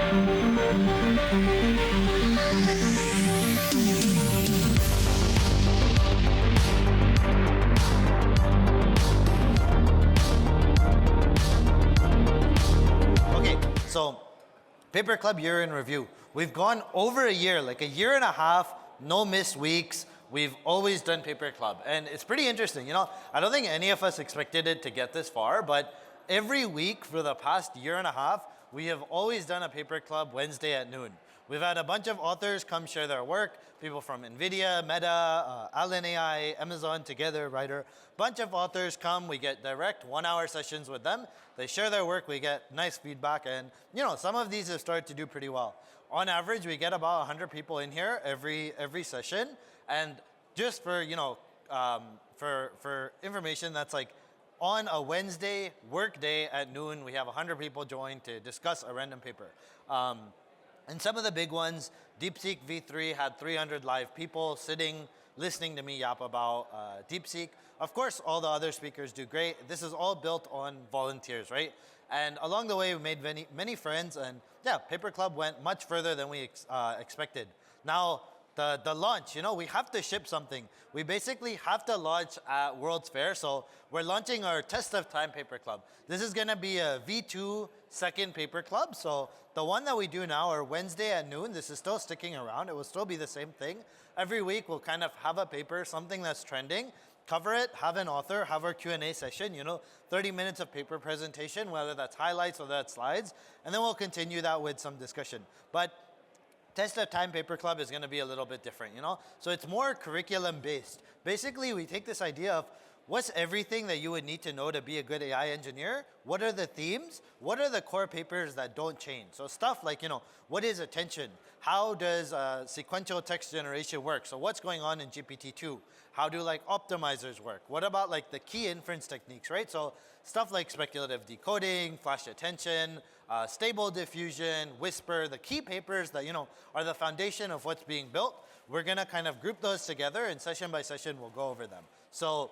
So, Paper Club year in review. We've gone over a year, like a year and a half, no missed weeks. We've always done Paper Club. And it's pretty interesting. You know, I don't think any of us expected it to get this far, but every week for the past year and a half, we have always done a Paper Club Wednesday at noon. We've had a bunch of authors come share their work, people from NVIDIA, Meta, Allen AI, Amazon, Together, Writer. Bunch of authors come, we get direct 1 hour sessions with them. They share their work, we get nice feedback, and you know, some of these have started to do pretty well. On average, we get about 100 people in here every session, and just for, you know, for information, that's like on a Wednesday work day at noon, we have 100 people join to discuss a random paper. And some of the big ones, DeepSeek V3 had 300 live people sitting, listening to me yap about DeepSeek. Of course, all the other speakers do great. This is all built on volunteers, right? And along the way, we made many friends, and yeah, Paper Club went much further than we expected. Now, the launch, you know, we have to ship something. We basically have to launch at World's Fair, so we're launching our Test of Time Paper Club. This is gonna be a V2 second Paper Club, so the one that we do now, our Wednesday at noon, this is still sticking around. It will still be the same thing. Every week, we'll kind of have a paper, something that's trending, cover it, have an author, have our Q&A session, you know, 30 minutes of paper presentation, whether that's highlights or that's slides, and then we'll continue that with some discussion. But Test of Time Paper Club is going to be a little bit different, you know? So it's more curriculum-based. Basically, we take this idea of what's everything that you would need to know to be a good AI engineer? What are the themes? What are the core papers that don't change? So stuff like, you know, what is attention? How does sequential text generation work? So what's going on in GPT-2? How do like optimizers work? What about like the key inference techniques, right? So stuff like speculative decoding, flash attention, stable diffusion, whisper, the key papers that, you know, are the foundation of what's being built. We're gonna kind of group those together, and session by session, we'll go over them. So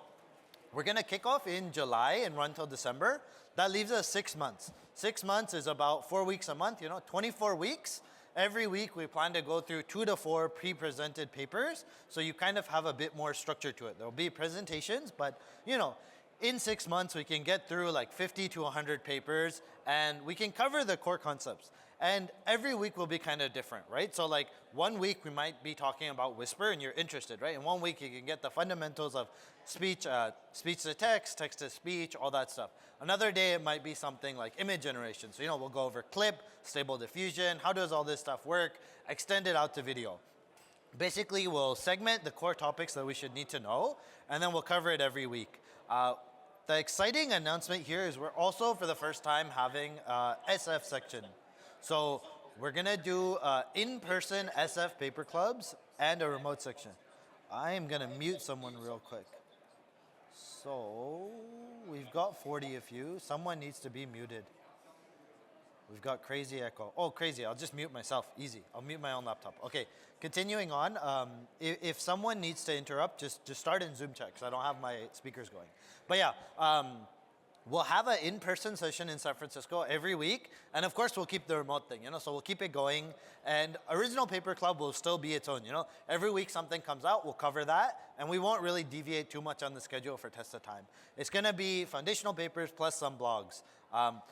we're gonna kick off in July and run till December. That leaves us 6 months. 6 months is about 4 weeks a month, you know, 24 weeks. Every week we plan to go through 2 to 4 pre-presented papers, so you kind of have a bit more structure to it. There'll be presentations, but you know, in 6 months we can get through like 50 to 100 papers, and we can cover the core concepts. And every week will be kind of different, right? So like 1 week we might be talking about Whisper and you're interested, right? In 1 week you can get the fundamentals of speech, speech to text, text to speech, all that stuff. Another day it might be something like image generation. So, you know, we'll go over clip, stable diffusion, how does all this stuff work, extend it out to video. Basically, we'll segment the core topics that we should need to know, and then we'll cover it every week. The exciting announcement here is we're also, for the first time, having SF section. So we're gonna do in-person SF paper clubs and a remote section. I am gonna mute someone real quick. So we've got 40 of you. Someone needs to be muted. We've got crazy echo. Oh, crazy, I'll just mute myself, easy. I'll mute my own laptop. Okay, continuing on, if someone needs to interrupt, just start in Zoom chat, because I don't have my speakers going. But yeah, we'll have an in-person session in San Francisco every week, and of course we'll keep the remote thing, you know, so we'll keep it going, and Original Paper Club will still be its own, you know. Every week something comes out, we'll cover that, and we won't really deviate too much on the schedule for Test of Time. It's gonna be foundational papers plus some blogs.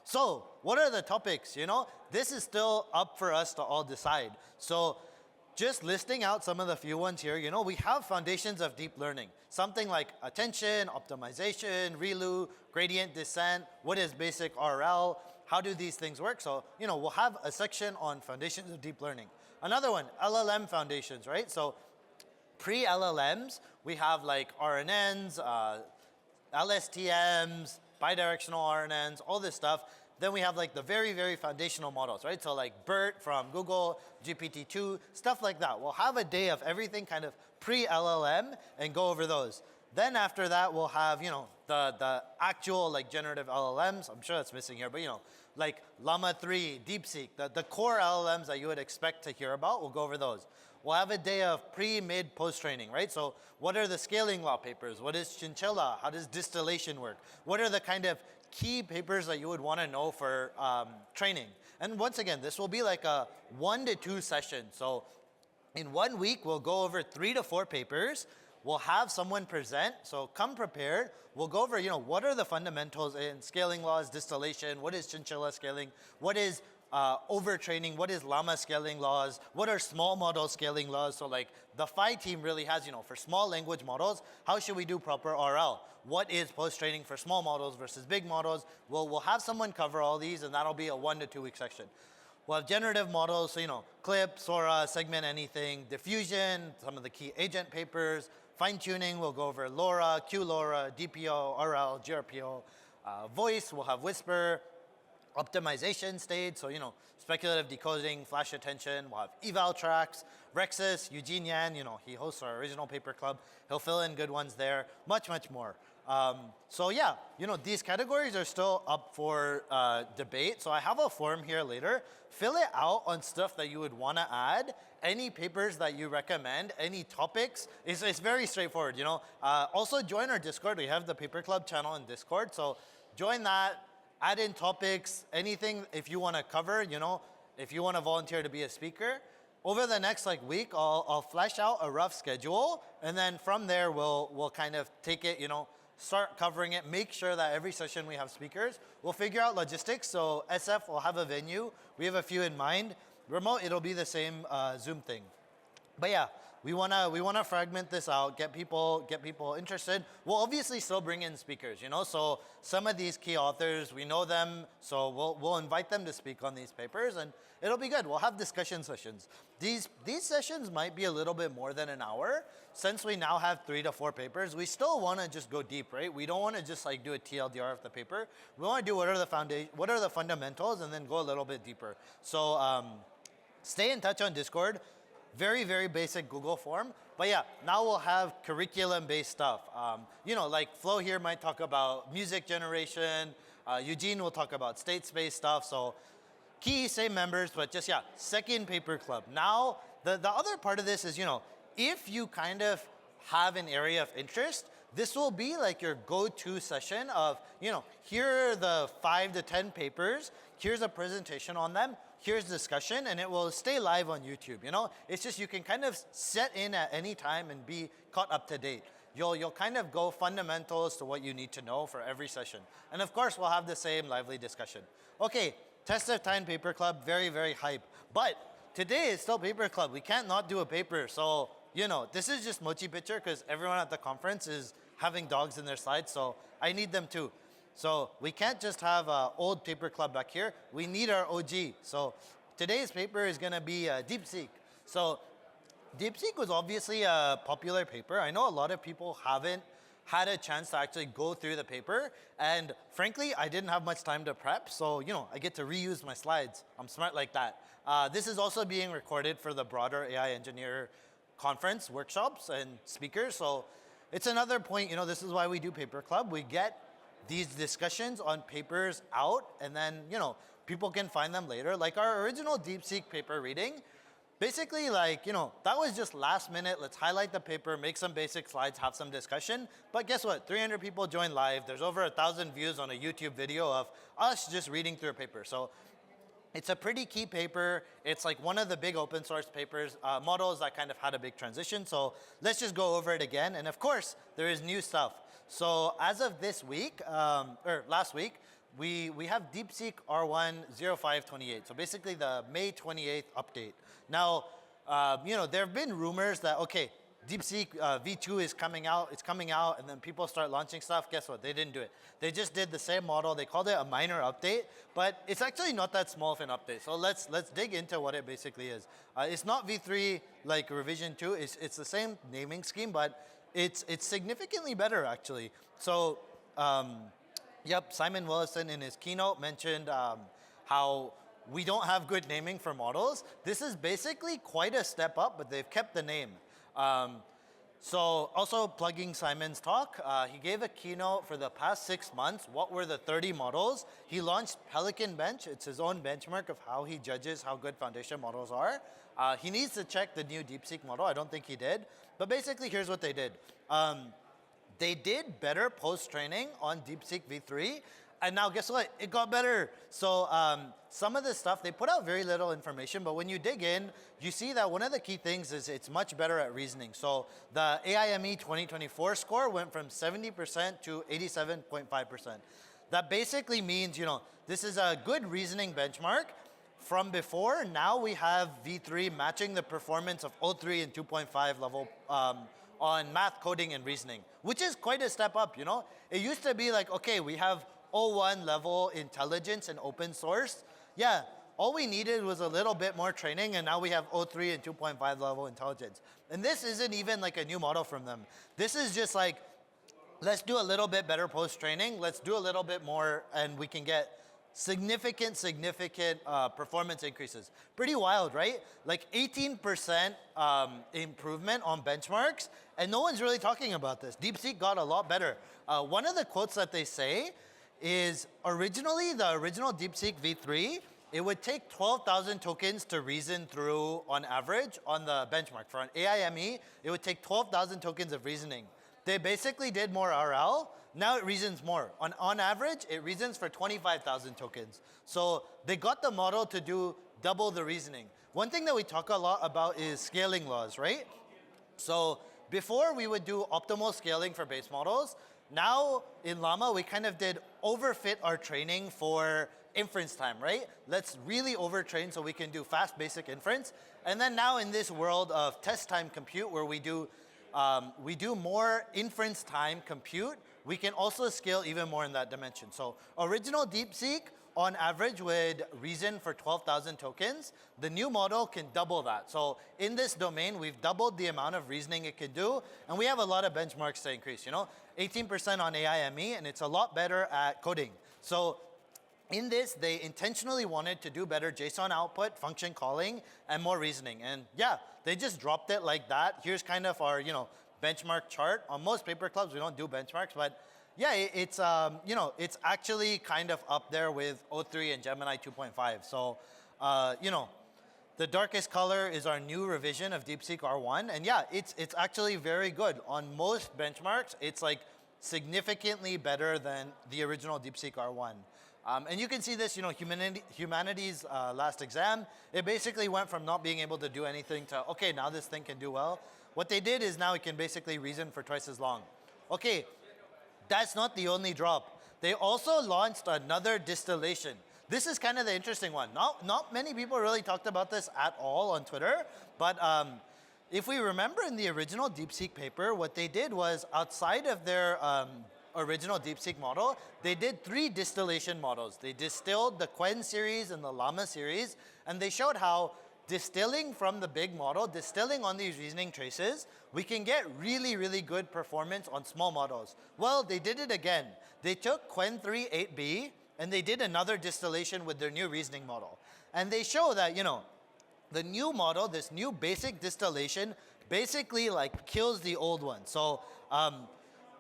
So what are the topics, you know? This is still up for us to all decide. So just listing out some of the few ones here, you know, we have foundations of deep learning. Something like attention, optimization, ReLU, gradient descent, what is basic RL, how do these things work? So, you know, we'll have a section on foundations of deep learning. Another one, LLM foundations, right? So pre-LLMs, we have like RNNs, LSTMs, bidirectional RNNs, all this stuff. Then we have like the very, very foundational models, right? So like BERT from Google, GPT-2, stuff like that. We'll have a day of everything kind of pre-LLM and go over those. Then after that, we'll have, you know, the actual like generative LLMs. I'm sure that's missing here, but you know, like Llama 3, DeepSeek, the core LLMs that you would expect to hear about, we'll go over those. We'll have a day of pre, mid, post training, right? So what are the scaling law papers? What is chinchilla? How does distillation work? What are the kind of key papers that you would want to know for training? And once again, this will be like a 1 to 2 session. So in 1 week, we'll go over 3 to 4 papers. We'll have someone present, so come prepared. We'll go over, what are the fundamentals in scaling laws, distillation, what is chinchilla scaling, what is overtraining, what is llama scaling laws, what are small model scaling laws. So like the Phi team really has, for small language models, how should we do proper RL? What is post-training for small models versus big models? We'll have someone cover all these, and that'll be a 1 to 2 week section. We'll have generative models, so clip, Sora, segment anything, diffusion, some of the key agent papers, fine-tuning, we'll go over LoRa, QLoRa, DPO, RL, GRPO, voice, we'll have whisper, optimization stage, so speculative decoding, flash attention, we'll have eval tracks, Rexus, Eugene Yan, he hosts our original paper club, he'll fill in good ones there, much, much more. So yeah, these categories are still up for debate. So I have a form here later. Fill it out on stuff that you would want to add, any papers that you recommend, any topics. It's very straightforward, Also join our Discord. We have the Paper Club channel in Discord. So join that, add in topics, anything if you want to cover, if you want to volunteer to be a speaker. Over the next week, I'll flesh out a rough schedule, and then from there we'll kind of take it, start covering it, make sure that every session we have speakers. We'll figure out logistics, so SF will have a venue. We have a few in mind. Remote, it'll be the same Zoom thing. But yeah, we wanna fragment this out, get people interested. We'll obviously still bring in speakers, So some of these key authors, we know them, so we'll invite them to speak on these papers, and it'll be good. We'll have discussion sessions. These sessions might be a little bit more than an hour. Since we now have 3 to 4 papers, we still want to just go deep, right? We don't want to just do a TLDR of the paper. We want to do what are the fundamentals, and then go a little bit deeper. So stay in touch on Discord. Very, very basic Google form. But yeah, now we'll have curriculum-based stuff. Like Flo here might talk about music generation. Eugene will talk about state space stuff. So key, same members, but just, second paper club. Now, the other part of this is, if you kind of have an area of interest, this will be like your go-to session of, here are the 5 to 10 papers, here's a presentation on them, here's discussion, and it will stay live on YouTube, It's just you can kind of set in at any time and be caught up to date. You'll kind of go fundamentals to what you need to know for every session. And of course, we'll have the same lively discussion. Okay, test of time paper club, very, very hype. But today is still paper club. We can't not do a paper, so this is just mochi picture because everyone at the conference is having dogs in their slides, so I need them too. So we can't just have an old paper club back here. We need our OG. So today's paper is going to be DeepSeek. So DeepSeek was obviously a popular paper. I know a lot of people haven't had a chance to actually go through the paper. And frankly, I didn't have much time to prep. So, I get to reuse my slides. I'm smart like that. This is also being recorded for the broader AI engineer conference, workshops, and speakers. So it's another point, this is why we do paper club. We get these discussions on papers out, and then, people can find them later. Like our original DeepSeek paper reading, basically that was just last minute. Let's highlight the paper, make some basic slides, have some discussion. But guess what? 300 people joined live. There's over 1,000 views on a YouTube video of us just reading through a paper. So it's a pretty key paper. It's like one of the big open source papers, models that kind of had a big transition. So let's just go over it again. And of course, there is new stuff. So as of this week, or last week, we have DeepSeek R1 0528. So basically the May 28th update. Now, there have been rumors that, okay, DeepSeek V2 is coming out, it's coming out, and then people start launching stuff. Guess what? They didn't do it. They just did the same model. They called it a minor update, but it's actually not that small of an update. So let's dig into what it basically is. It's not V3 like revision 2. It's the same naming scheme, but it's significantly better actually. So, Simon Willison in his keynote mentioned how we don't have good naming for models. This is basically quite a step up, but they've kept the name. So also plugging Simon's talk, he gave a keynote for the past 6 months. What were the 30 models? He launched Pelican Bench. It's his own benchmark of how he judges how good foundation models are. He needs to check the new DeepSeek model. I don't think he did. But basically, here's what they did. They did better post-training on DeepSeek V3 And now guess what? It got better. So some of this stuff, they put out very little information, but when you dig in, you see that one of the key things is it's much better at reasoning. So the AIME 2024 score went from 70% to 87.5%. That basically means, this is a good reasoning benchmark. From before, now we have V3 matching the performance of O3 and 2.5 level on math, coding, and reasoning, which is quite a step up, It used to be like, okay, we have O1 level intelligence and open source. Yeah, all we needed was a little bit more training, and now we have O3 and 2.5 level intelligence. And this isn't even like a new model from them. This is just like, let's do a little bit better post-training, let's do a little bit more, and we can get significant performance increases. Pretty wild, right? Like 18% improvement on benchmarks, and no one's really talking about this. DeepSeek got a lot better. One of the quotes that they say is originally, the original DeepSeek V3, it would take 12,000 tokens to reason through on average on the benchmark. For an AIME, it would take 12,000 tokens of reasoning. They basically did more RL. Now it reasons more. On average, it reasons for 25,000 tokens. So they got the model to do double the reasoning. One thing that we talk a lot about is scaling laws, right? So before we would do optimal scaling for base models. Now in Llama, we kind of did overfit our training for inference time, right? Let's really overtrain so we can do fast basic inference. And then now in this world of test time compute where we do more inference time compute, we can also scale even more in that dimension. So original DeepSeek, on average, would reason for 12,000 tokens. The new model can double that. So in this domain, we've doubled the amount of reasoning it can do, and we have a lot of benchmarks to increase. 18% on AIME, and it's a lot better at coding. So in this, they intentionally wanted to do better JSON output, function calling, and more reasoning. And yeah, they just dropped it like that. Here's kind of our, benchmark chart. On most paper clubs, we don't do benchmarks, but yeah, it's it's actually kind of up there with O3 and Gemini 2.5. So, the darkest color is our new revision of DeepSeek R1, and yeah, it's actually very good. On most benchmarks, it's like significantly better than the original DeepSeek R1. And you can see this, humanities last exam, it basically went from not being able to do anything to, okay, now this thing can do well. What they did is now it can basically reason for twice as long. Okay, that's not the only drop. They also launched another distillation. This is kind of the interesting one. Not many people really talked about this at all on Twitter, but if we remember in the original DeepSeek paper, what they did was outside of their original DeepSeek model, they did 3 distillation models. They distilled the Quen series and the Llama series, and they showed how distilling from the big model, distilling on these reasoning traces, we can get really, really good performance on small models. Well, they did it again. They took Quen 3 8B, and they did another distillation with their new reasoning model. And they show that, the new model, this new basic distillation, basically like kills the old one. So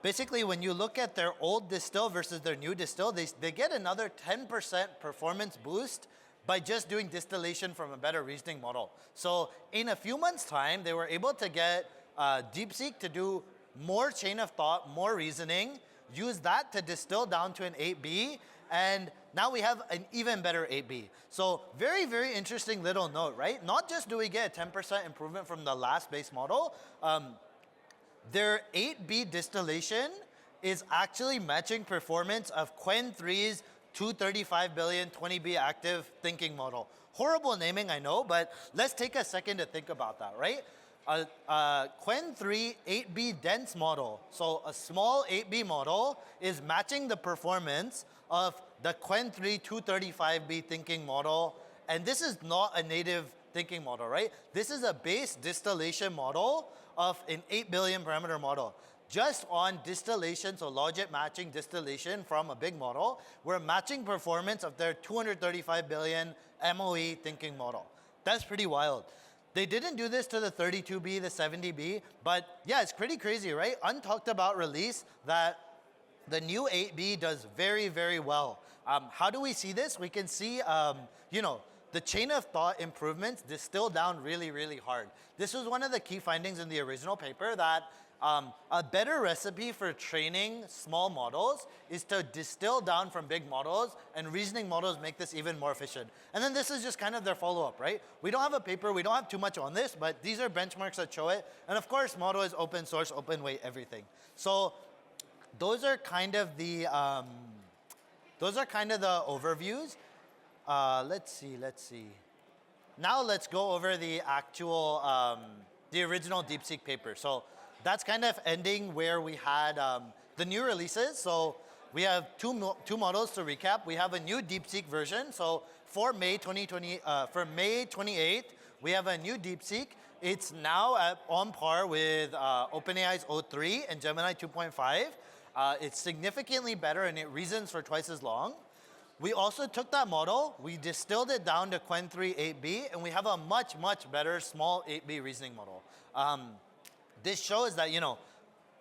basically when you look at their old distill versus their new distill, they get another 10% performance boost by just doing distillation from a better reasoning model. So in a few months' time, they were able to get DeepSeek to do more chain of thought, more reasoning, use that to distill down to an 8B, and now we have an even better 8B. So very, very interesting little note, right? Not just do we get a 10% improvement from the last base model, their 8B distillation is actually matching performance of Quen 3's 235 billion 20B active thinking model. Horrible naming, I know, but let's take a second to think about that, right? Quen 3 8B dense model, so a small 8B model, is matching the performance of the Quen 3 235B thinking model, and this is not a native thinking model, right? This is a base distillation model of an 8 billion parameter model. Just on distillation, so logic matching distillation from a big model, we're matching performance of their 235 billion MOE thinking model. That's pretty wild. They didn't do this to the 32B, the 70B, but yeah, it's pretty crazy, right? Untalked about release that the new 8B does very, very well. How do we see this? We can see, the chain of thought improvements distill down really, really hard. This was one of the key findings in the original paper, that A better recipe for training small models is to distill down from big models, and reasoning models make this even more efficient. And then this is just kind of their follow-up, right? We don't have a paper, we don't have too much on this, but these are benchmarks that show it. And of course, Model is open source, open weight, everything. So those are kind of the overviews. Let's see. Now let's go over the actual, the original DeepSeek paper. So that's kind of ending where we had the new releases. So we have two models to recap. We have a new DeepSeek version. So for May 28th, we have a new DeepSeek. It's now on par with OpenAI's O3 and Gemini 2.5. It's significantly better and it reasons for twice as long. We also took that model, we distilled it down to Qwen 3 8B, and we have a much, much better small 8B reasoning model. This shows that,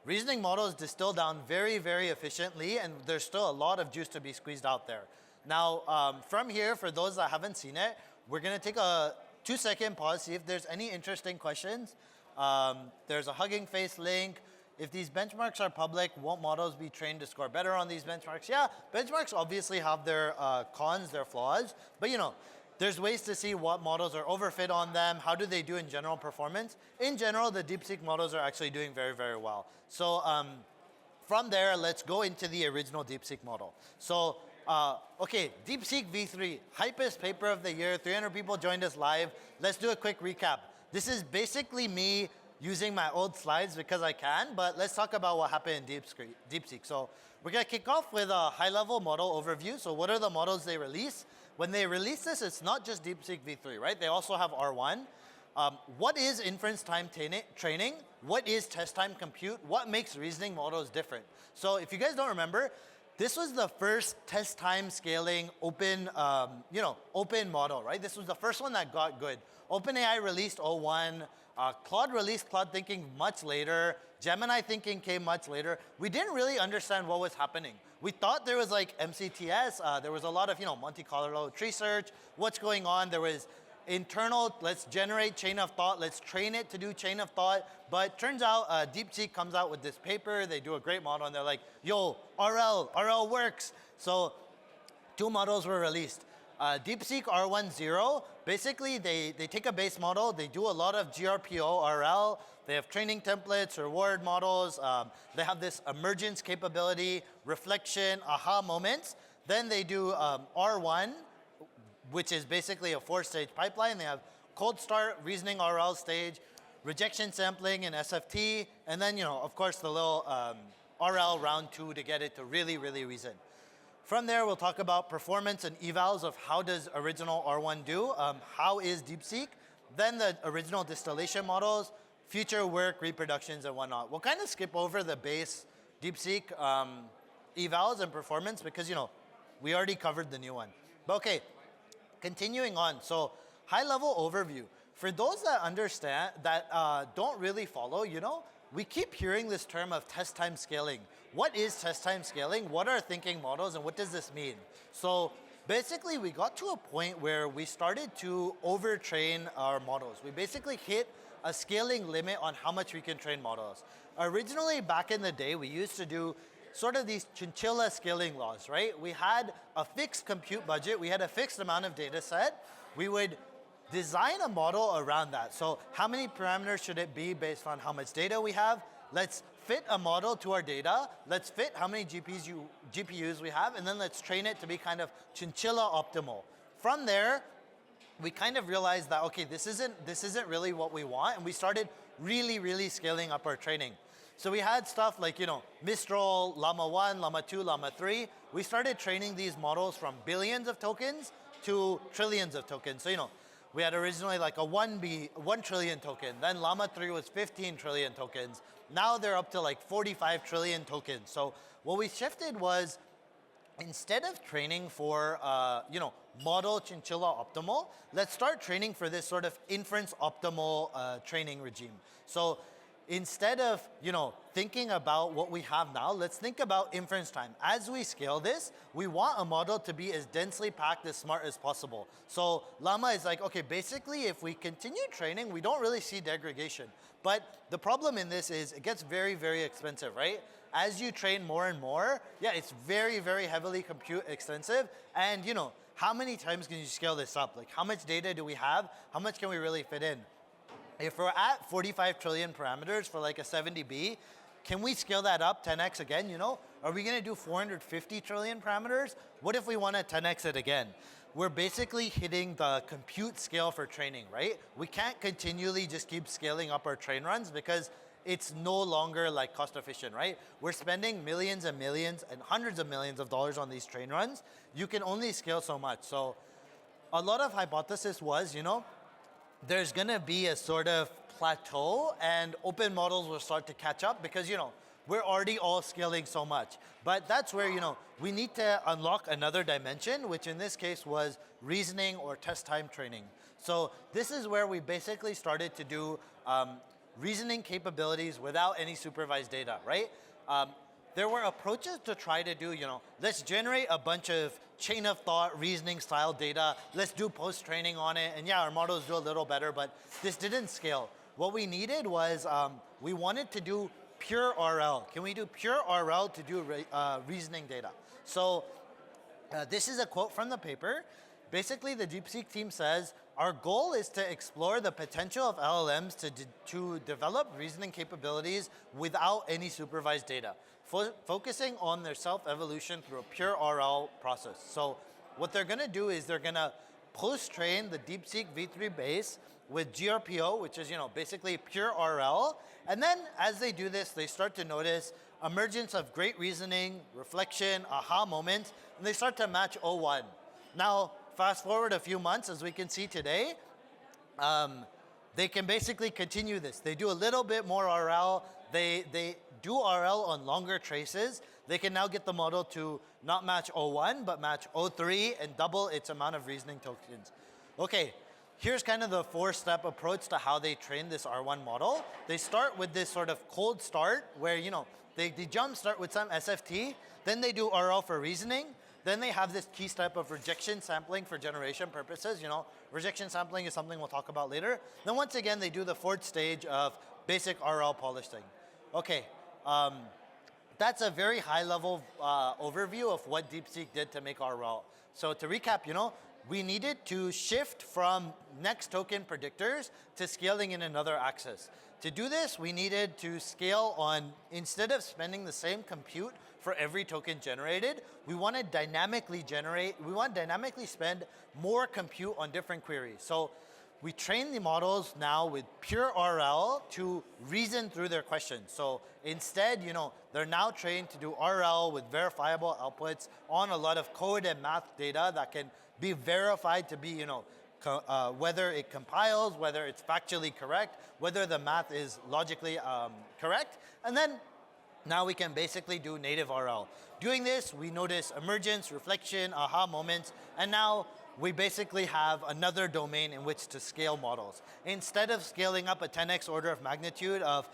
reasoning models distill down very, very efficiently, and there's still a lot of juice to be squeezed out there. Now, from here, for those that haven't seen it, we're gonna take a 2-second pause, see if there's any interesting questions. There's a Hugging Face link. If these benchmarks are public, won't models be trained to score better on these benchmarks? Yeah, benchmarks obviously have their cons, their flaws, but there's ways to see what models are overfit on them, how do they do in general performance. In general, the DeepSeek models are actually doing very, very well. So from there, let's go into the original DeepSeek model. So, okay, DeepSeek V3, hypest paper of the year, 300 people joined us live. Let's do a quick recap. This is basically me using my old slides because I can, but let's talk about what happened in DeepSeek. So we're gonna kick off with a high-level model overview. So what are the models they release? When they release this, it's not just DeepSeek V3, right? They also have R1. What is inference time training? What is test time compute? What makes reasoning models different? So if you guys don't remember, this was the first test time scaling open, open model, right? This was the first one that got good. OpenAI released O1, Claude released Claude Thinking much later, Gemini Thinking came much later. We didn't really understand what was happening. We thought there was like MCTS, there was a lot of, Monte Carlo tree search, what's going on? There was internal, let's generate chain of thought, let's train it to do chain of thought. But turns out DeepSeek comes out with this paper, they do a great model, and they're like, yo, RL works. So 2 models were released. DeepSeek R1 0, basically they take a base model, they do a lot of GRPO RL, they have training templates, reward models, they have this emergence capability, reflection, aha moments. Then they do R1, which is basically a 4-stage pipeline. They have cold start, reasoning RL stage, rejection sampling and SFT, and then, of course, the little RL round 2 to get it to really, really reason. From there, we'll talk about performance and evals of how does original R1 do, how is DeepSeek, then the original distillation models, future work, reproductions, and whatnot. We'll kind of skip over the base DeepSeek evals and performance because, we already covered the new one. But okay, continuing on. So high-level overview. For those that understand, that don't really follow, we keep hearing this term of test time scaling. What is test time scaling? What are thinking models, and what does this mean? So basically, we got to a point where we started to overtrain our models. We basically hit a scaling limit on how much we can train models. Originally, back in the day, we used to do sort of these chinchilla scaling laws, right? We had a fixed compute budget. We had a fixed amount of data set. We would design a model around that. So how many parameters should it be based on how much data we have? Let's fit a model to our data. Let's fit how many GPUs we have, and then let's train it to be kind of chinchilla optimal. From there, we kind of realized that, okay, this isn't really what we want, and we started really, really scaling up our training. So we had stuff like, Mistral, Llama 1, Llama 2, Llama 3. We started training these models from billions of tokens to trillions of tokens. So, we had originally like a 1 trillion token. Then Llama 3 was 15 trillion tokens. Now they're up to like 45 trillion tokens. So what we shifted was, instead of training for, model chinchilla optimal, let's start training for this sort of inference optimal training regime. So instead of, thinking about what we have now, let's think about inference time. As we scale this, we want a model to be as densely packed, as smart as possible. So Llama is like, okay, basically if we continue training, we don't really see degradation. But the problem in this is it gets very, very expensive, right? As you train more and more, yeah, it's very, very heavily compute extensive. And how many times can you scale this up? Like how much data do we have? How much can we really fit in? If we're at 45 trillion parameters for like a 70B, can we scale that up 10x again, Are we gonna do 450 trillion parameters? What if we wanna 10x it again? We're basically hitting the compute scale for training, right? We can't continually just keep scaling up our train runs because it's no longer like cost efficient, right? We're spending millions and millions and hundreds of millions of dollars on these train runs. You can only scale so much. So a lot of hypothesis was, there's gonna be a sort of plateau and open models will start to catch up because, we're already all scaling so much. But that's where, we need to unlock another dimension, which in this case was reasoning or test time training. So this is where we basically started to do reasoning capabilities without any supervised data, right? There were approaches to try to do, let's generate a bunch of chain of thought, reasoning style data, let's do post-training on it, and yeah, our models do a little better, but this didn't scale. What we needed was, we wanted to do pure RL. Can we do pure RL to do reasoning data? So this is a quote from the paper. Basically, the DeepSeek team says, our goal is to explore the potential of LLMs to develop reasoning capabilities without any supervised data, focusing on their self-evolution through a pure RL process. So what they're gonna do is they're gonna post-train the DeepSeek V3 base with GRPO, which is basically pure RL. And then as they do this, they start to notice emergence of great reasoning, reflection, aha moments, and they start to match O1. Now, fast forward a few months, as we can see today, they can basically continue this. They do a little bit more RL. They do RL on longer traces. They can now get the model to not match O1, but match O3 and double its amount of reasoning tokens. Okay, here's kind of the 4-step approach to how they train this R1 model. They start with this sort of cold start where, they jump start with some SFT, then they do RL for reasoning, then they have this key step of rejection sampling for generation purposes. Rejection sampling is something we'll talk about later. Then once again, they do the 4th stage of basic RL polishing. Okay, that's a very high level overview of what DeepSeek did to make RL. So to recap, we needed to shift from next token predictors to scaling in another axis. To do this, we needed to scale on, instead of spending the same compute for every token generated, we want to dynamically spend more compute on different queries. So we train the models now with pure RL to reason through their questions. So instead, they're now trained to do RL with verifiable outputs on a lot of code and math data that can be verified to be, whether it compiles, whether it's factually correct, whether the math is logically correct. And then now we can basically do native RL. Doing this, we notice emergence, reflection, aha moments, and now we basically have another domain in which to scale models. Instead of scaling up a 10x order of magnitude of,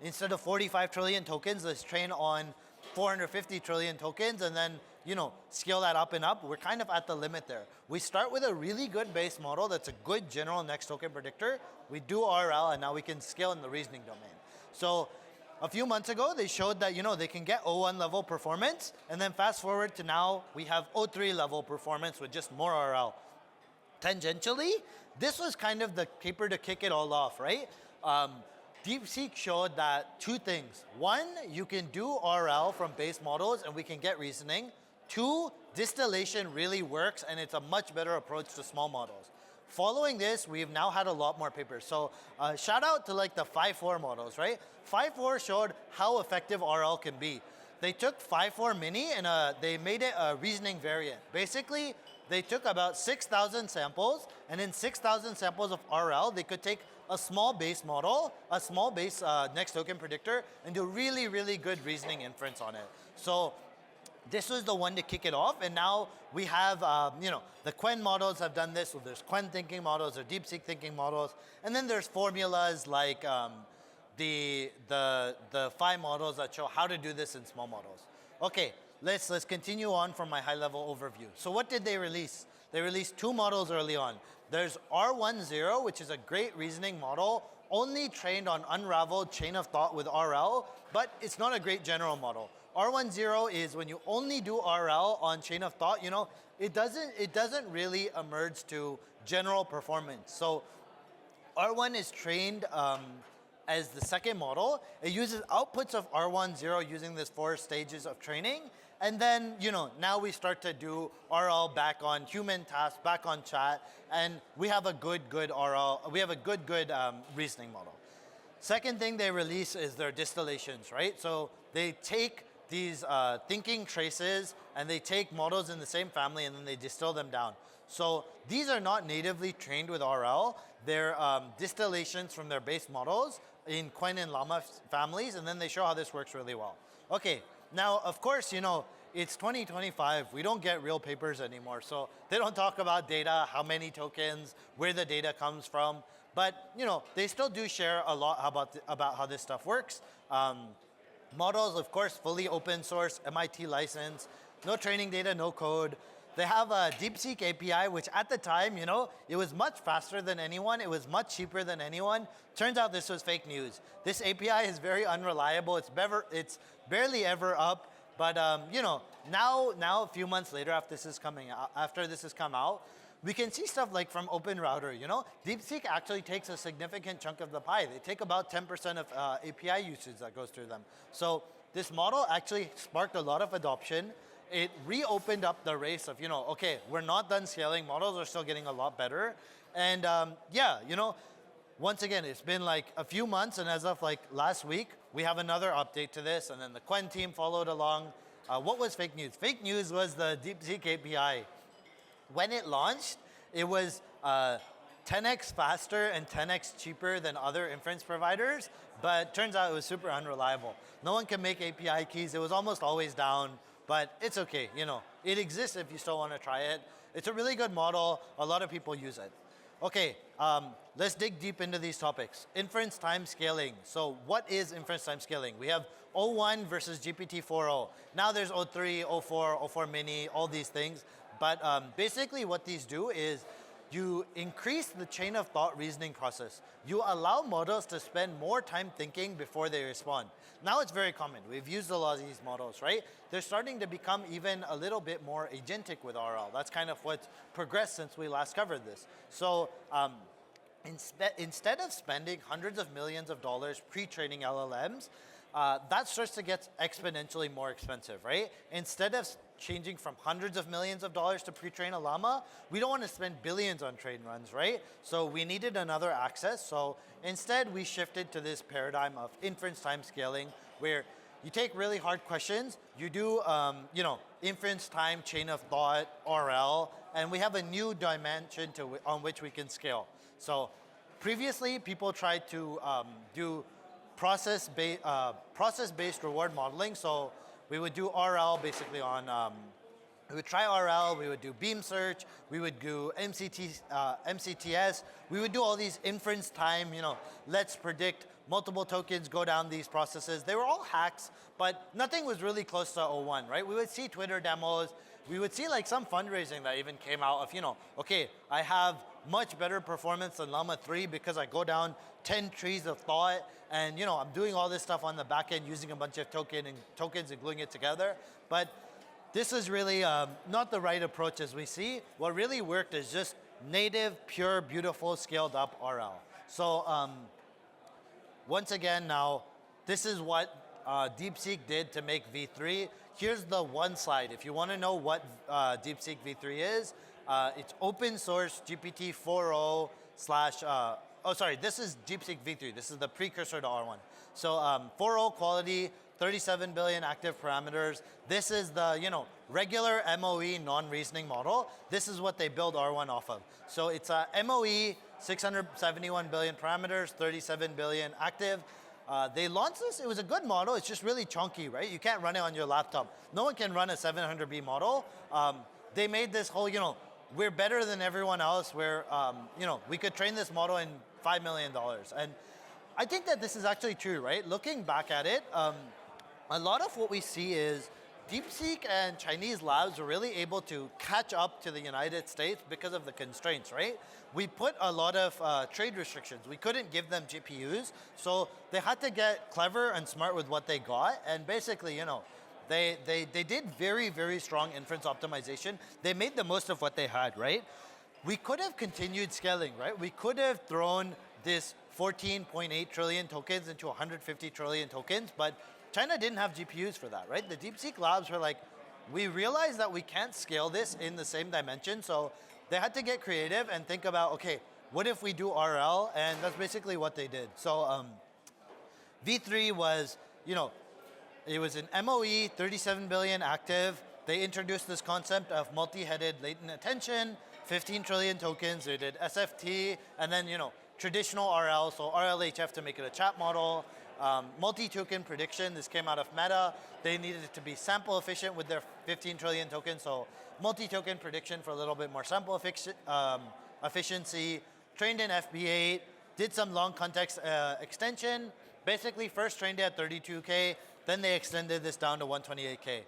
instead of 45 trillion tokens, let's train on 450 trillion tokens and then, scale that up and up. We're kind of at the limit there. We start with a really good base model that's a good general next token predictor. We do RL and now we can scale in the reasoning domain. So a few months ago, they showed that, they can get O1 level performance, and then fast forward to now, we have O3 level performance with just more RL. Tangentially, this was kind of the paper to kick it all off, right? DeepSeek showed that 2 things. 1, you can do RL from base models and we can get reasoning. 2, distillation really works and it's a much better approach to small models. Following this, we've now had a lot more papers. So shout out to like the 5.4 models, right? 5.4 showed how effective RL can be. They took 5.4 mini and they made it a reasoning variant. Basically, they took about 6,000 samples, and in 6,000 samples of RL, they could take a small base model, a small base next token predictor, and do really, really good reasoning inference on it. So this was the one to kick it off, and now we have, the Quen models have done this, so there's Quen thinking models, or DeepSeek thinking models, and then there's formulas like the 5 models that show how to do this in small models. Okay, let's continue on from my high-level overview. So what did they release? They released 2 models early on. There's R10, which is a great reasoning model, only trained on unraveled chain of thought with RL, but it's not a great general model. R10 is when you only do RL on chain of thought, it doesn't really emerge to general performance. So R1 is trained as the second model. It uses outputs of R10 using this 4 stages of training. And then, now we start to do RL back on human tasks, back on chat, and we have a good RL, we have a good reasoning model. Second thing they release is their distillations, right? So they take these thinking traces and they take models in the same family and then they distill them down. So these are not natively trained with RL. They're distillations from their base models in Quen and Llama families, and then they show how this works really well. Okay, now of course, it's 2025. We don't get real papers anymore, so they don't talk about data, how many tokens, where the data comes from. But they still do share a lot about how this stuff works. Models, of course, fully open source, MIT license, no training data, no code. They have a DeepSeek API, which at the time, it was much faster than anyone. It was much cheaper than anyone. Turns out this was fake news. This API is very unreliable. It's barely ever up. But now a few months later, after this has come out, we can see stuff like from Open Router. DeepSeek actually takes a significant chunk of the pie. They take about 10% of API usage that goes through them. So this model actually sparked a lot of adoption. It reopened up the race of, okay, we're not done scaling. Models are still getting a lot better. And once again, it's been like a few months, and as of like last week, we have another update to this, and then the Quen team followed along. What was fake news? Fake news was the DeepSeek API. When it launched, it was 10x faster and 10x cheaper than other inference providers, but turns out it was super unreliable. No one can make API keys. It was almost always down. But it's okay, it exists if you still want to try it. It's a really good model. A lot of people use it. Okay, let's dig deep into these topics. Inference time scaling. So what is inference time scaling? We have O1 versus GPT-4o. Now there's O3, O4, O4 mini, all these things. But basically what these do is you increase the chain of thought reasoning process. You allow models to spend more time thinking before they respond. Now it's very common. We've used a lot of these models, right? They're starting to become even a little bit more agentic with RL. That's kind of what's progressed since we last covered this. So instead of spending hundreds of millions of dollars pre-training LLMs, that starts to get exponentially more expensive, right? Instead of changing from hundreds of millions of dollars to pre-train a llama, we don't want to spend billions on train runs, right? So we needed another access. So instead, we shifted to this paradigm of inference time scaling, where you take really hard questions, you do, inference time chain of thought, RL, and we have a new dimension on which we can scale. So previously, people tried to do process-based reward modeling. So we would do RL basically on, we would try RL, we would do beam search, we would do MCTS, we would do all these inference time, let's predict multiple tokens go down these processes. They were all hacks, but nothing was really close to O1, right? We would see Twitter demos, we would see like some fundraising that even came out of, okay, I have much better performance than Llama 3 because I go down 10 trees of thought and I'm doing all this stuff on the back end using a bunch of tokens and gluing it together. But this is really not the right approach as we see. What really worked is just native, pure, beautiful, scaled up RL. So once again now, this is what DeepSeek did to make V3. Here's the one slide. If you want to know what DeepSeek V3 is, it's open source GPT-4o / this is DeepSeek V3. This is the precursor to R1. So 4o quality, 37 billion active parameters. This is the regular MOE non-reasoning model. This is what they build R1 off of. So it's a MOE, 671 billion parameters, 37 billion active. They launched this, it was a good model, it's just really chunky, right? You can't run it on your laptop. No one can run a 700B model. They made this whole, we're better than everyone else, where, we could train this model in $5 million. And I think that this is actually true, right? Looking back at it, a lot of what we see is DeepSeek and Chinese labs were really able to catch up to the United States because of the constraints, right? We put a lot of trade restrictions. We couldn't give them GPUs, so they had to get clever and smart with what they got, and basically, you know, they did very, very strong inference optimization. They made the most of what they had, right? We could have continued scaling, right? We could have thrown this 14.8 trillion tokens into 150 trillion tokens, but China didn't have GPUs for that, right? The DeepSeek labs were like, we realized that we can't scale this in the same dimension, so they had to get creative and think about, okay, what if we do RL? And that's basically what they did. So V3 was, you know, it was an MOE, 37 billion active. They introduced this concept of multi-headed latent attention, 15 trillion tokens. They did SFT, and then, you know, traditional RL, so RLHF to make it a chat model. Multi-token prediction, this came out of Meta. They needed it to be sample efficient with their 15 trillion tokens, so multi-token prediction for a little bit more sample efficiency. Trained in FB8, did some long context extension. Basically, first trained it at 32K, then they extended this down to 128K.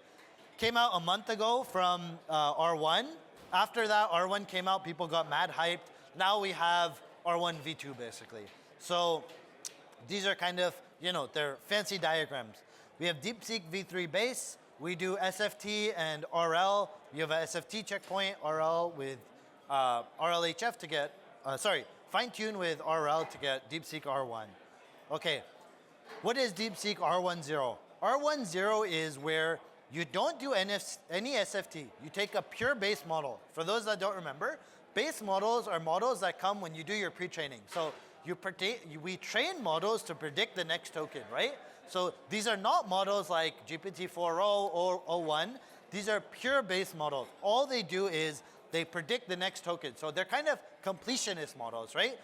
Came out a month ago from R1. After that, R1 came out, people got mad hyped. Now we have R1 V2, basically. So these are kind of, you know, they're fancy diagrams. We have DeepSeek V3 base. We do SFT and RL. We have a SFT checkpoint, RL with RLHF to get, fine-tune with RL to get DeepSeek R1. Okay, what is DeepSeek R10? R10 is where you don't do any SFT. You take a pure base model. For those that don't remember, base models are models that come when you do your pre-training. So we train models to predict the next token, right? So these are not models like GPT-4o or O1. These are pure base models. All they do is they predict the next token. So they're kind of completionist models, right?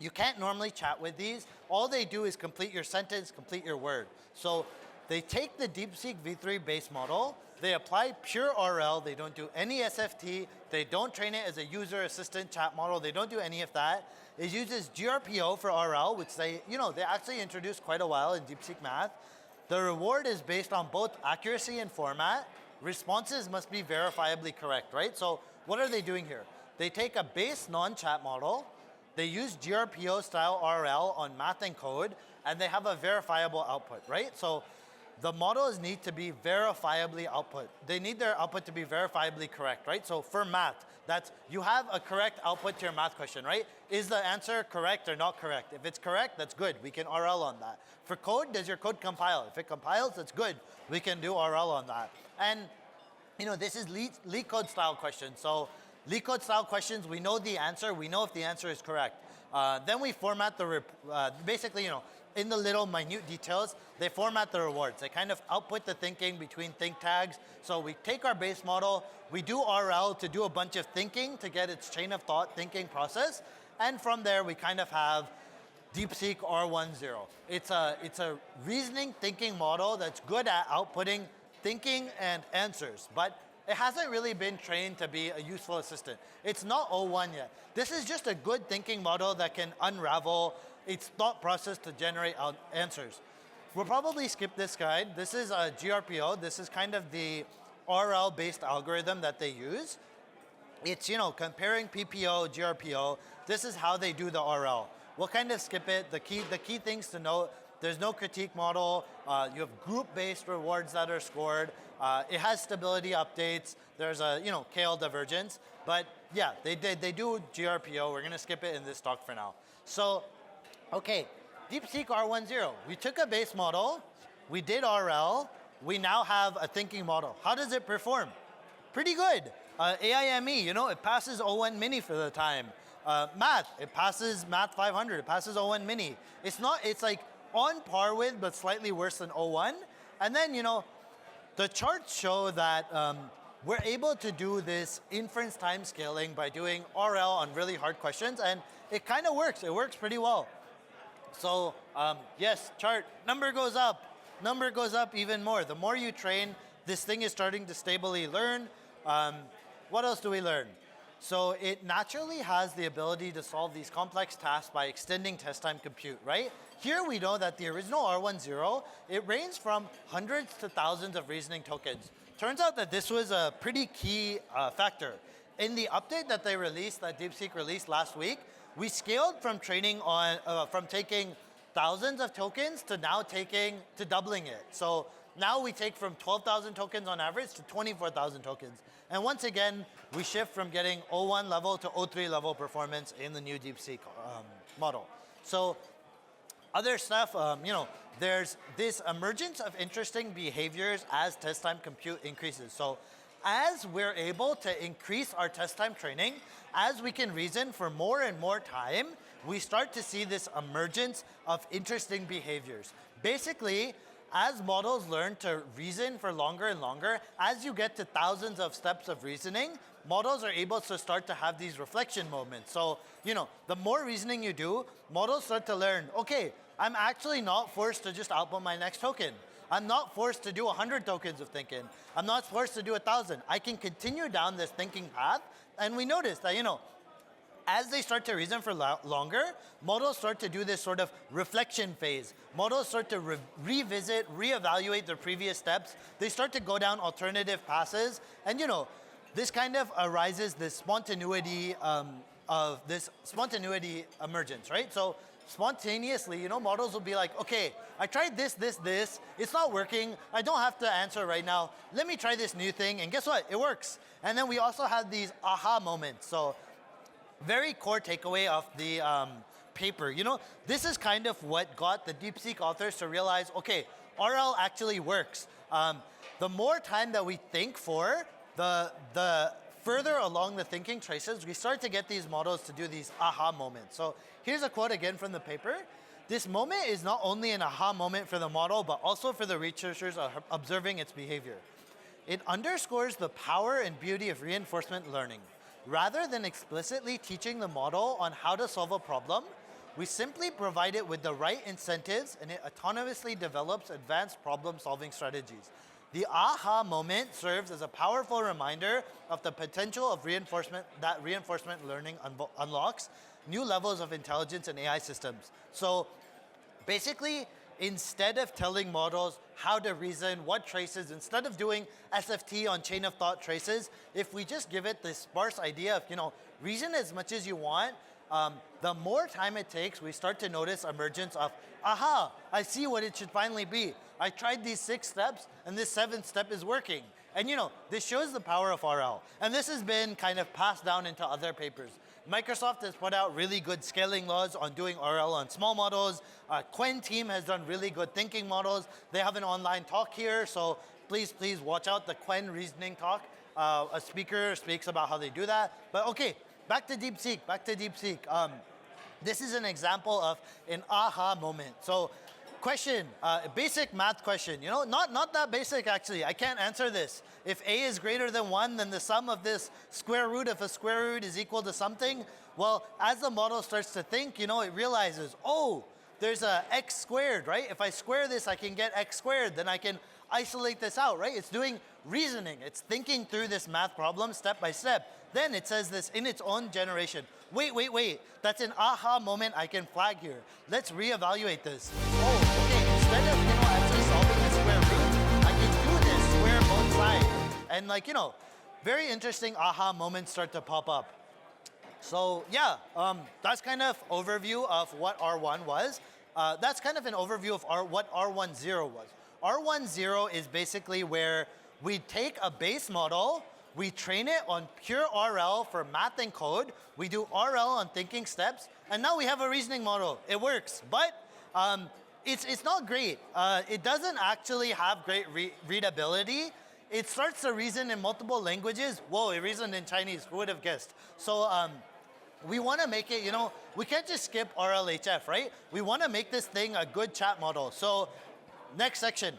You can't normally chat with these. All they do is complete your sentence, complete your word. So they take the DeepSeek V3 base model, they apply pure RL, they don't do any SFT, they don't train it as a user assistant chat model, they don't do any of that. It uses GRPO for RL, which they actually introduced quite a while in DeepSeek Math. The reward is based on both accuracy and format. Responses must be verifiably correct, right? So what are they doing here? They take a base non-chat model, they use GRPO style RL on math and code, and they have a verifiable output, right? So the models need to be verifiably output. They need their output to be verifiably correct, right? So for math, that's, you have a correct output to your math question, right? Is the answer correct or not correct? If it's correct, that's good. We can RL on that. For code, does your code compile? If it compiles, that's good. We can do RL on that. And you know, this is leak code style questions. So leak code style questions, we know the answer. We know if the answer is correct. Then we format the, basically, you know, in the little minute details, they format the rewards. They kind of output the thinking between think tags. So we take our base model, we do RL to do a bunch of thinking to get its chain of thought thinking process. And from there, we kind of have DeepSeek R10. It's a reasoning thinking model that's good at outputting thinking and answers, but it hasn't really been trained to be a useful assistant. It's not O1 yet. This is just a good thinking model that can unravel its thought process to generate answers. We'll probably skip this guide. This is a GRPO. This is kind of the RL-based algorithm that they use. It's, you know, comparing PPO, GRPO. This is how they do the RL. We'll kind of skip it. The key things to note, there's no critique model. You have group-based rewards that are scored. It has stability updates. There's a, you know, KL divergence. But yeah, they do GRPO. We're gonna skip it in this talk for now. So, okay, DeepSeek R10. We took a base model. We did RL. We now have a thinking model. How does it perform? Pretty good. AIME, you know, it passes O1 Mini for the time. Math, it passes Math 500. It passes O1 Mini. It's like on par with, but slightly worse than O1. And then, you know, the charts show that we're able to do this inference time scaling by doing RL on really hard questions, and it kind of works. It works pretty well. So yes, chart, number goes up. Number goes up even more. The more you train, this thing is starting to stably learn. What else do we learn? So it naturally has the ability to solve these complex tasks by extending test time compute, right? Here we know that the original R10, it ranged from hundreds to thousands of reasoning tokens. Turns out that this was a pretty key factor. In the update that they released, that DeepSeek released last week, we scaled from training on, from taking thousands of tokens to now doubling it. So now we take from 12,000 tokens on average to 24,000 tokens. And once again, we shift from getting O1 level to O3 level performance in the new DeepSeek model. So other stuff, there's this emergence of interesting behaviors as test time compute increases. So as we're able to increase our test time training, as we can reason for more and more time, we start to see this emergence of interesting behaviors. Basically, as models learn to reason for longer and longer, as you get to thousands of steps of reasoning, models are able to start to have these reflection moments. So, the more reasoning you do, models start to learn, okay, I'm actually not forced to just output my next token. I'm not forced to do 100 tokens of thinking. I'm not forced to do 1,000. I can continue down this thinking path. And we notice that, as they start to reason for longer, models start to do this sort of reflection phase. Models start to revisit, reevaluate their previous steps. They start to go down alternative passes. And this kind of arises this spontaneity emergence, right? So spontaneously, models will be like, okay, I tried this, it's not working, I don't have to answer right now, let me try this new thing, and guess what, it works. And then we also have these aha moments. So very core takeaway of the paper, this is kind of what got the DeepSeek authors to realize, okay, RL actually works. The more time that we think for, the further along the thinking traces, we start to get these models to do these aha moments. So here's a quote again from the paper. This moment is not only an aha moment for the model, but also for the researchers observing its behavior. It underscores the power and beauty of reinforcement learning. Rather than explicitly teaching the model on how to solve a problem, we simply provide it with the right incentives and it autonomously develops advanced problem-solving strategies. The aha moment serves as a powerful reminder of the potential of reinforcement learning unlocks new levels of intelligence in AI systems. So basically, instead of telling models how to reason, what traces, instead of doing SFT on chain of thought traces, if we just give it this sparse idea of, reason as much as you want, the more time it takes, we start to notice emergence of, aha, I see what it should finally be. I tried these 6 steps, and this 7th step is working. And this shows the power of RL. And this has been kind of passed down into other papers. Microsoft has put out really good scaling laws on doing RL on small models. Quen team has done really good thinking models. They have an online talk here, so please watch out the Quen reasoning talk. A speaker speaks about how they do that. But okay, back to DeepSeek. This is an example of an aha moment. So question, a basic math question. Not that basic actually. I can't answer this. If a is greater than 1, then the sum of this square root of a square root is equal to something. Well, as the model starts to think, it realizes, oh, there's a x squared, right? If I square this, I can get x squared. Then I can isolate this out, right? It's doing reasoning. It's thinking through this math problem step by step. Then it says this in its own generation. Wait. That's an aha moment I can flag here. Let's reevaluate this. Oh, okay, instead of, actually solving the square root, I can do this square both sides. And very interesting aha moments start to pop up. So yeah, that's kind of overview of what R1 was. That's kind of an overview of what R10 was. R10 is basically where we take a base model, we train it on pure RL for math and code, we do RL on thinking steps, and now we have a reasoning model. It works, but it's not great. It doesn't actually have great readability. It starts to reason in multiple languages. Whoa, it reasoned in Chinese, who would have guessed? So we want to make it, we can't just skip RLHF, right? We want to make this thing a good chat model. So next section,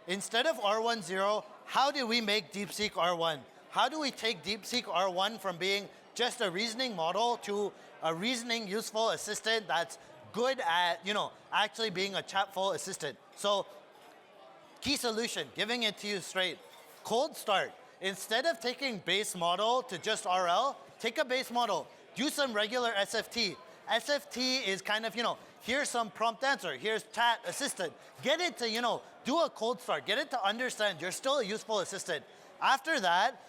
instead of R10, how do we make DeepSeek R1? How do we take DeepSeek R1 from being just a reasoning model to a reasoning useful assistant that's good at, actually being a chatful assistant? So key solution, giving it to you straight. Cold start. Instead of taking base model to just RL, take a base model, do some regular SFT. SFT is kind of, here's some prompt answer, here's chat assistant. Get it to, do a cold start, get it to understand you're still a useful assistant. After that,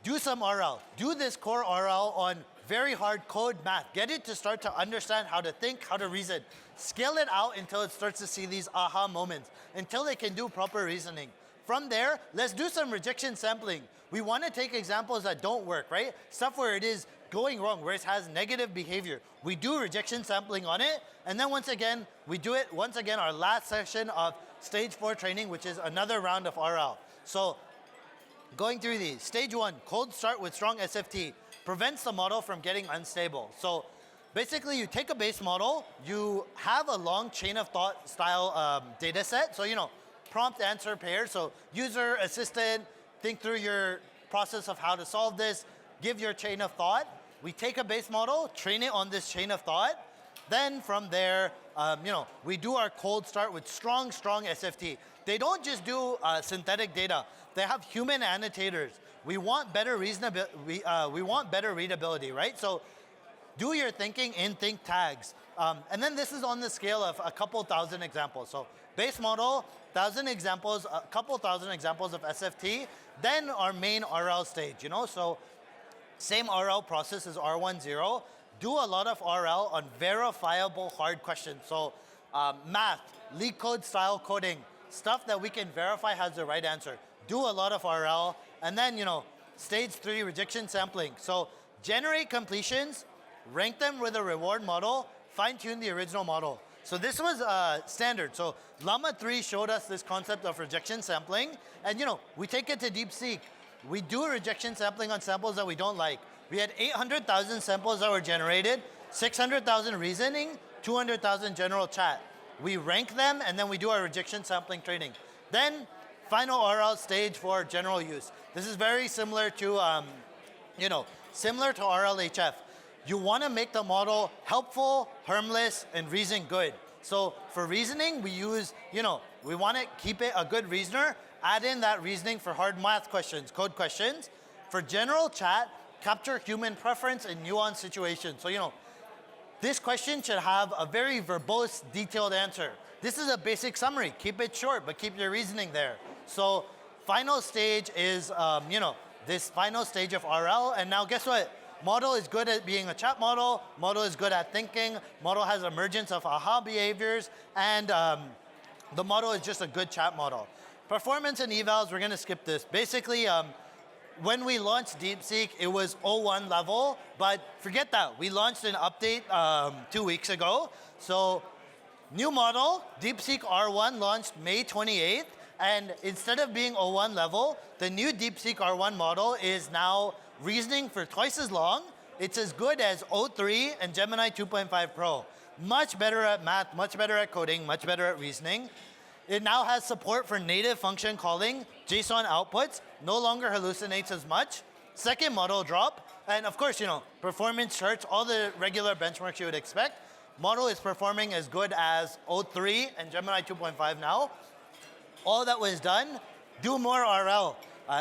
do some RL. Do this core RL on very hard code math. Get it to start to understand how to think, how to reason. Scale it out until it starts to see these aha moments, until they can do proper reasoning. From there, let's do some rejection sampling. We want to take examples that don't work, right? Stuff where it is going wrong, where it has negative behavior. We do rejection sampling on it, and then once again, we do it once again our last session of stage 4 training, which is another round of RL. So going through these, stage 1, cold start with strong SFT. Prevents the model from getting unstable. So basically you take a base model, you have a long chain of thought style data set. So, prompt answer pairs. So user, assistant, think through your process of how to solve this, give your chain of thought. We take a base model, train it on this chain of thought. Then from there, we do our cold start with strong SFT. They don't just do synthetic data. They have human annotators. We want better reasonability. We want better readability, right? So do your thinking in think tags. And then this is on the scale of a couple thousand examples. So base model, 1,000 examples, a couple thousand examples of SFT. Then our main RL stage, So same RL process as R10. Do a lot of RL on verifiable hard questions. So math, leak code style coding, stuff that we can verify has the right answer. Do a lot of RL. And then, stage 3, rejection sampling. So generate completions, rank them with a reward model, fine-tune the original model. So this was standard. So Llama 3 showed us this concept of rejection sampling. And, we take it to DeepSeek. We do rejection sampling on samples that we don't like. We had 800,000 samples that were generated, 600,000 reasoning, 200,000 general chat. We rank them, and then we do our rejection sampling training. Then, final RL stage for general use. This is very similar to, similar to RLHF. You want to make the model helpful, harmless, and reason good. So for reasoning, we use, we want to keep it a good reasoner, add in that reasoning for hard math questions, code questions. For general chat, capture human preference in nuanced situations. So, this question should have a very verbose, detailed answer. This is a basic summary. Keep it short, but keep your reasoning there. So final stage is, this final stage of RL. And now guess what? Model is good at being a chat model. Model is good at thinking. Model has emergence of aha behaviors. And the model is just a good chat model. Performance and evals, we're going to skip this. Basically, when we launched DeepSeek, it was 01 level. But forget that. We launched an update 2 weeks ago. So new model, DeepSeek R1 launched May 28th. And instead of being 01 level, the new DeepSeek R1 model is now reasoning for twice as long. It's as good as 03 and Gemini 2.5 Pro. Much better at math, much better at coding, much better at reasoning. It now has support for native function calling, JSON outputs, no longer hallucinates as much. Second model drop, and of course, performance charts, all the regular benchmarks you would expect. Model is performing as good as 03 and Gemini 2.5 now. All that was done, do more RL.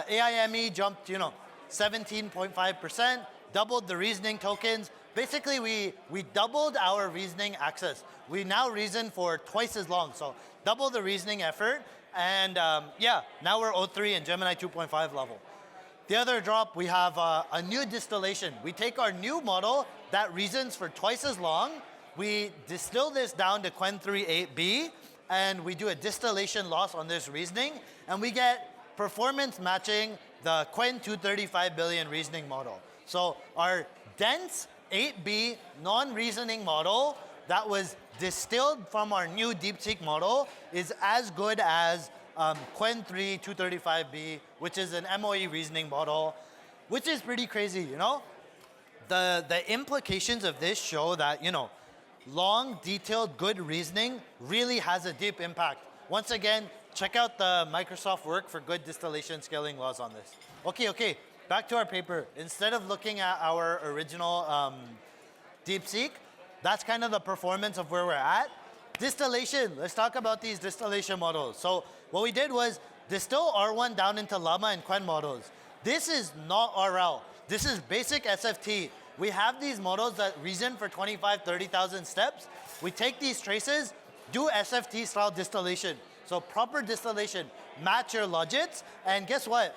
AIME jumped, 17.5%, doubled the reasoning tokens. Basically, we doubled our reasoning access. We now reason for twice as long, so double the reasoning effort. And now we're 03 and Gemini 2.5 level. The other drop, we have a new distillation. We take our new model that reasons for twice as long. We distill this down to Qwen 3.8b, and we do a distillation loss on this reasoning, and we get performance matching the Qwen 235 billion reasoning model. So our dense 8B non-reasoning model that was distilled from our new DeepSeek model is as good as Qwen 3 235b, which is an MOE reasoning model, which is pretty crazy, The implications of this show that, long, detailed, good reasoning really has a deep impact. Once again, check out the Microsoft work for good distillation scaling laws on this. Okay, back to our paper. Instead of looking at our original DeepSeek, that's kind of the performance of where we're at. Distillation, let's talk about these distillation models. So what we did was distill R1 down into Llama and Qwen models. This is not RL. This is basic SFT. We have these models that reason for 25, 30,000 steps. We take these traces, do SFT style distillation. So proper distillation, match your logits, and guess what?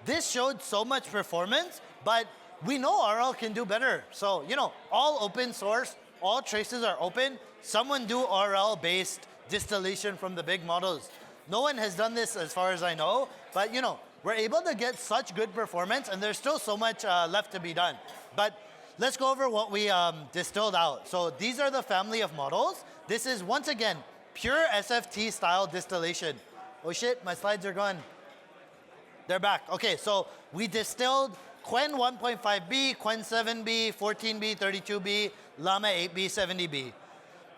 This showed so much performance, but we know RL can do better. So, all open source, all traces are open. Someone do RL-based distillation from the big models. No one has done this as far as I know, but we're able to get such good performance, and there's still so much left to be done. But let's go over what we distilled out. So these are the family of models. This is, once again, pure SFT style distillation. Oh shit, my slides are gone. They're back. Okay, so we distilled Quen 1.5B, Quen 7B, 14B, 32B, Llama 8B, 70B.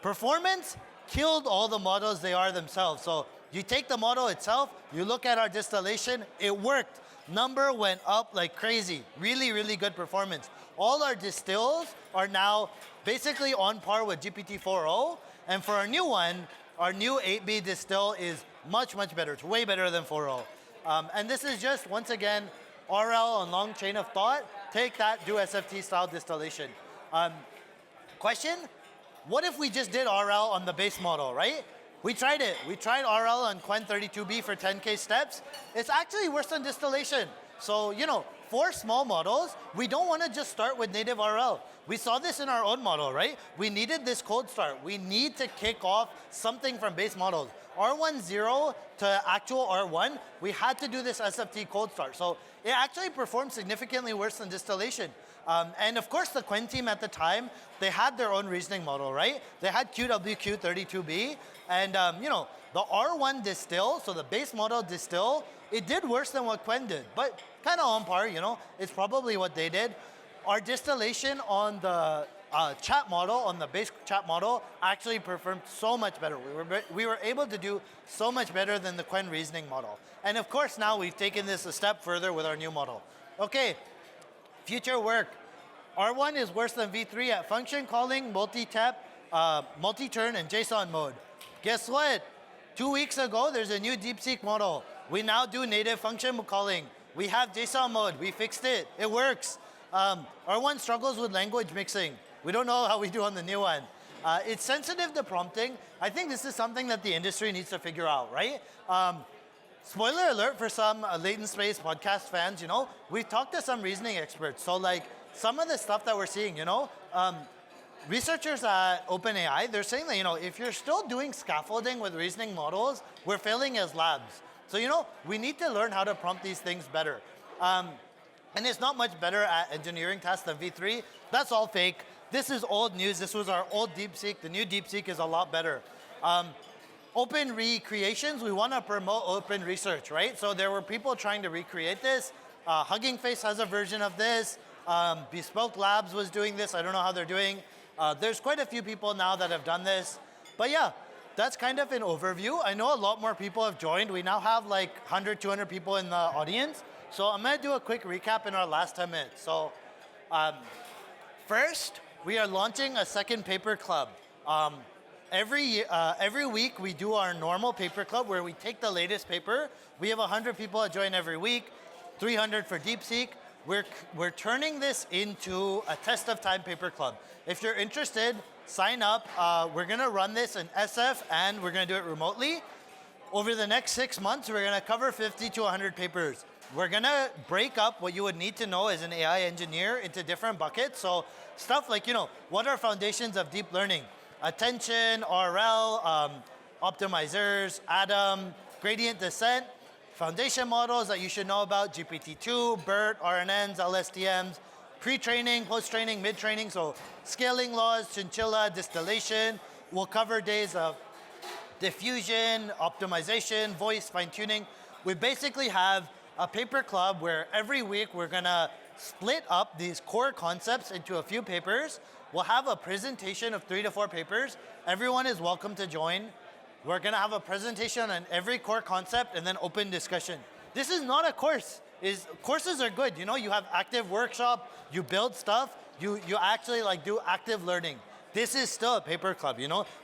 Performance killed all the models they are themselves. So you take the model itself, you look at our distillation, it worked. Number went up like crazy. Really, really good performance. All our distills are now basically on par with GPT-4o. And for our new one, our new 8B distill is much, much better. It's way better than 4o. And this is just, once again, RL on long chain of thought. Take that, do SFT style distillation. Question? What if we just did RL on the base model, right? We tried it. We tried RL on Quen 32B for 10K steps. It's actually worse than distillation. So, for small models, we don't want to just start with native RL. We saw this in our own model, right? We needed this cold start. We need to kick off something from base models. R10 to actual R1, we had to do this SFT cold start. So it actually performed significantly worse than distillation. And of course, the Quen team at the time, they had their own reasoning model, right? They had QWQ32B, and the R1 distill, so the base model distill, it did worse than what Quen did, but kind of on par, it's probably what they did. Our distillation on the chat model, on the base chat model, actually performed so much better. We were able to do so much better than the Quen reasoning model. And of course, now we've taken this a step further with our new model. Okay, future work. R1 is worse than V3 at function calling, multi-tap, multi-turn, and JSON mode. Guess what? 2 weeks ago, there's a new DeepSeek model. We now do native function calling. We have JSON mode. We fixed it. It works. R1 struggles with language mixing. We don't know how we do on the new one. It's sensitive to prompting. I think this is something that the industry needs to figure out, right? Spoiler alert for some Latent Space podcast fans, we've talked to some reasoning experts. So some of the stuff that we're seeing, researchers at OpenAI, they're saying that, if you're still doing scaffolding with reasoning models, we're failing as labs. So, we need to learn how to prompt these things better. And it's not much better at engineering tasks than V3. That's all fake. This is old news. This was our old DeepSeek. The new DeepSeek is a lot better. Open recreations, we want to promote open research, right? So there were people trying to recreate this. Hugging Face has a version of this. Bespoke Labs was doing this. I don't know how they're doing. There's quite a few people now that have done this. But yeah, that's kind of an overview. I know a lot more people have joined. We now have 100, 200 people in the audience. So I'm going to do a quick recap in our last 10 minutes. So first, we are launching a second paper club. Every week, we do our normal paper club where we take the latest paper. We have 100 people that join every week, 300 for DeepSeek. We're turning this into a test of time paper club. If you're interested, sign up. We're going to run this in SF, and we're going to do it remotely. Over the next 6 months, we're going to cover 50 to 100 papers. We're going to break up what you would need to know as an AI engineer into different buckets. So stuff like, what are foundations of deep learning? Attention, RL, optimizers, ADAM, gradient descent, foundation models that you should know about, GPT-2, BERT, RNNs, LSTMs, pre-training, post-training, mid-training, so scaling laws, chinchilla, distillation. We'll cover days of diffusion, optimization, voice, fine-tuning. We basically have a paper club where every week we're gonna split up these core concepts into a few papers. We'll have a presentation of 3 to 4 papers. Everyone is welcome to join. We're gonna have a presentation on every core concept and then open discussion. This is not a course. Courses are good. You have active workshop, you build stuff, you actually do active learning. This is still a paper club,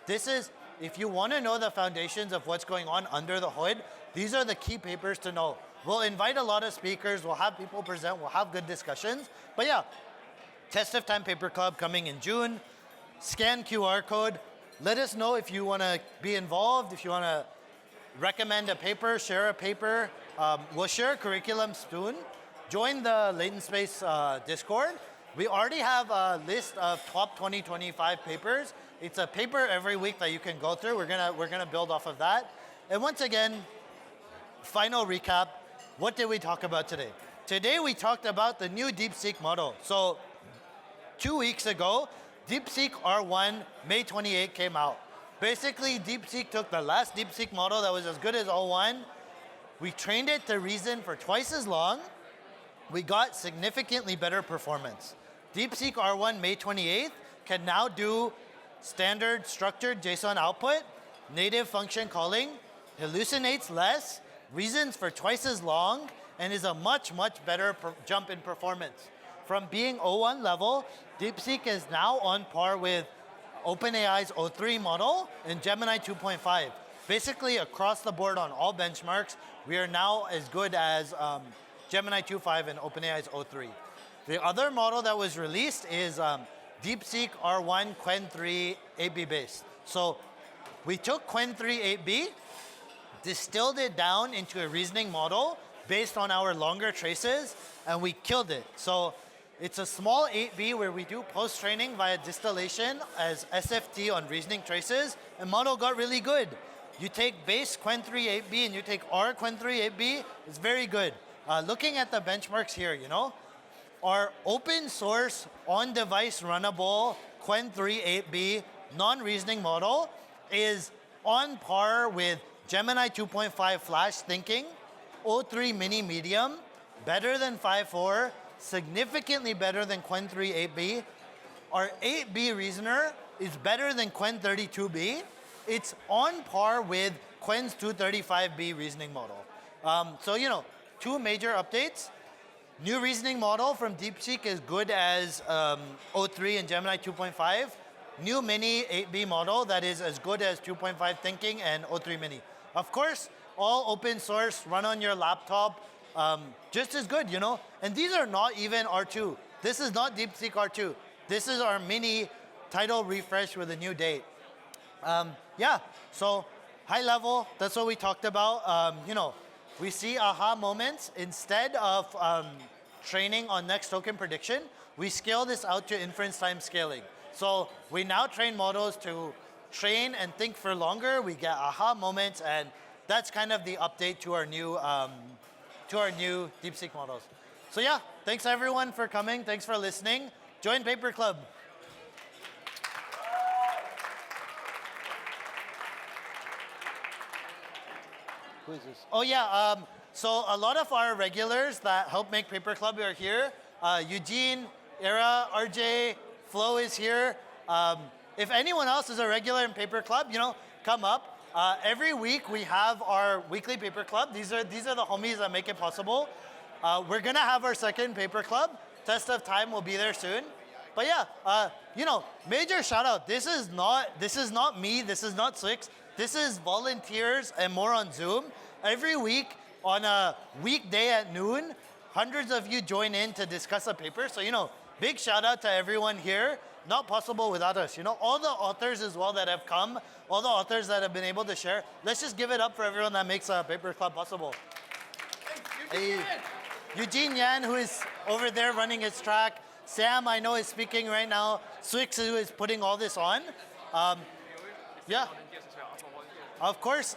This is, if you wanna know the foundations of what's going on under the hood, these are the key papers to know. We'll invite a lot of speakers. We'll have people present. We'll have good discussions. But yeah, Test of Time Paper Club coming in June. Scan QR code. Let us know if you want to be involved, if you want to recommend a paper, share a paper. We'll share a curriculum soon. Join the Latent Space Discord. We already have a list of top 2025 papers. It's a paper every week that you can go through. We're gonna build off of that. And once again, final recap. What did we talk about today? Today we talked about the new DeepSeek model. So 2 weeks ago, DeepSeek R1 May 28 came out. Basically, DeepSeek took the last DeepSeek model that was as good as R1. We trained it to reason for twice as long. We got significantly better performance. DeepSeek R1 May 28th can now do standard structured JSON output, native function calling, hallucinates less, reasons for twice as long, and is a much, much better jump in performance. From being O1 level, DeepSeek is now on par with OpenAI's O3 model and Gemini 2.5. Basically, across the board on all benchmarks, we are now as good as Gemini 2.5 and OpenAI's O3. The other model that was released is DeepSeek R1 Qwen 3 8B based. So we took Qwen 3 8B, distilled it down into a reasoning model based on our longer traces, and we killed it. So it's a small 8B where we do post-training via distillation as SFT on reasoning traces, and model got really good. You take base Qwen 3 8B and you take R Qwen 3 8B, it's very good. Looking at the benchmarks here, you know, our open source on-device runnable Qwen 3 8B non-reasoning model is on par with Gemini 2.5 Flash Thinking, O3 Mini Medium, better than 5.4, significantly better than Qwen 3 8B. Our 8B reasoner is better than Qwen 32B. It's on par with Qwen's 235B reasoning model. So, you know, two major updates. New reasoning model from DeepSeek is good as O3 and Gemini 2.5. New Mini 8B model that is as good as 2.5 Thinking and O3 Mini. Of course, all open source, run on your laptop, just as good, you know? And these are not even R2. This is not DeepSeek R2. This is our mini title refresh with a new date. Yeah, so high level, that's what we talked about. You know, we see aha moments. Instead of training on next token prediction, we scale this out to inference time scaling. So we now train models to train and think for longer. We get aha moments, and that's kind of the update to our new DeepSeek models. So yeah, thanks everyone for coming. Thanks for listening. Join Paper Club. Who is this? Oh yeah, so a lot of our regulars that help make Paper Club are here. Eugene, Era, RJ, Flo is here. If anyone else is a regular in Paper Club, you know, come up. Every week we have our weekly Paper Club. These are the homies that make it possible. We're gonna have our second Paper Club. Test of Time will be there soon. But yeah, you know, major shout out. This is not me. This is not Swix. This is volunteers and more on Zoom. Every week on a weekday at noon, hundreds of you join in to discuss a paper. So, you know, big shout out to everyone here. Not possible without us. You know, all the authors as well that have come, all the authors that have been able to share. Let's just give it up for everyone that makes a Paper Club possible. Hey, Eugene Yan, who is over there running his track. Sam, I know, is speaking right now. Swix, who is putting all this on. Yeah. Of course,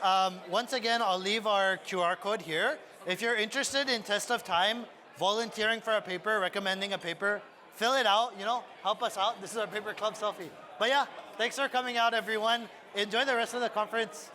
once again, I'll leave our QR code here. If you're interested in Test of Time, volunteering for a paper, recommending a paper, fill it out, you know, help us out. This is our Paper Club selfie. But yeah, thanks for coming out, everyone. Enjoy the rest of the conference.